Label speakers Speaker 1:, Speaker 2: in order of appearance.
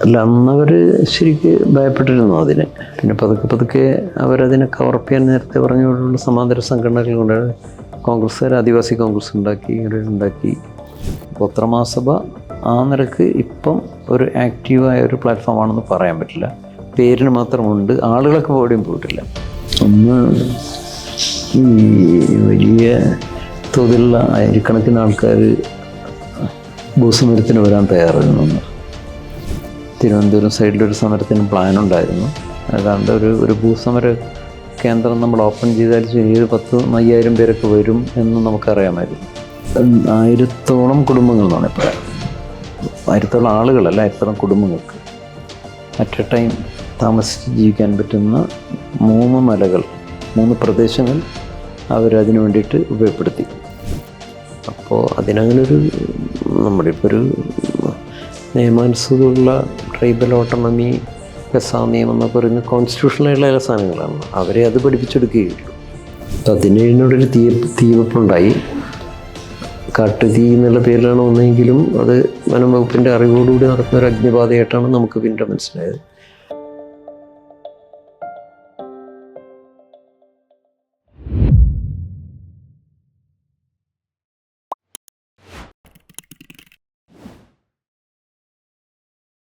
Speaker 1: അല്ല, അന്നവർ ശരിക്ക് ഭയപ്പെട്ടിരുന്നു അതിനെ. പിന്നെ പതുക്കെ പതുക്കെ അവരതിനെ കവറപ്പ് ചെയ്യാൻ നേരത്തെ പറഞ്ഞുകൊണ്ടുള്ള സമാന്തര സംഘടനകൾ കൊണ്ട് കോൺഗ്രസ്സുകാർ ആദിവാസി കോൺഗ്രസ് ഉണ്ടാക്കി, ഇങ്ങനെ ഉണ്ടാക്കി. ഗോത്രമഹാസഭ ആ നിരക്ക് ഇപ്പം ഒരു ആക്റ്റീവായ ഒരു പ്ലാറ്റ്ഫോമാണെന്ന് പറയാൻ പറ്റില്ല. പേരിന് മാത്രമുണ്ട്, ആളുകളൊക്കെ എവിടെയും പോയിട്ടില്ല. ഒന്ന് ഈ വലിയ തോതിലുള്ള ആയിരക്കണക്കിന് ആൾക്കാർ ഭൂസമരത്തിന് വരാൻ തയ്യാറായിരുന്നു. തിരുവനന്തപുരം സൈഡിലൊരു സമരത്തിന് പ്ലാനുണ്ടായിരുന്നു. ഏതാണ്ട് ഒരു ഭൂസമര കേന്ദ്രം നമ്മൾ ഓപ്പൺ ചെയ്താൽ ചുരുങ്ങിയത് 10,000 പേരൊക്കെ വരും എന്ന് നമുക്കറിയാമായിരുന്നു. 1000-ഓളം കുടുംബങ്ങൾ എന്നാണ് പറയാം. 1000-ഓളം ആളുകളല്ല, 1000-ഓളം കുടുംബങ്ങൾക്ക് അറ്റ് എ ടൈം താമസിച്ച് ജീവിക്കാൻ പറ്റുന്ന 3 മലകൾ, 3 പ്രദേശങ്ങൾ അവരതിനു വേണ്ടിയിട്ട് ഉപയോഗപ്പെടുത്തി. അപ്പോൾ അതിനങ്ങനൊരു നമ്മുടെ ഇപ്പോൾ ഒരു നിയമാനുസൃതമുള്ള ട്രൈബൽ ഓട്ടോണമി, പെസാ നിയമം എന്നൊക്കെ പറയുന്ന കോൺസ്റ്റിറ്റ്യൂഷണലായിട്ടുള്ള എല്ലാ സാധനങ്ങളാണ്. അവരെ അത് പഠിപ്പിച്ചെടുക്കുകയുള്ളൂ. അതിനോടൊരു തീവെപ്പുണ്ടായി. കാട്ടുതീ എന്നുള്ള പേരിലാണ് ഒന്നെങ്കിലും അത് വനം വകുപ്പിൻ്റെ അറിവോടുകൂടി നടത്തുന്ന ഒരു അഗ്നിബാധയായിട്ടാണ് നമുക്ക് പിന്നീട് മനസ്സിലായത്.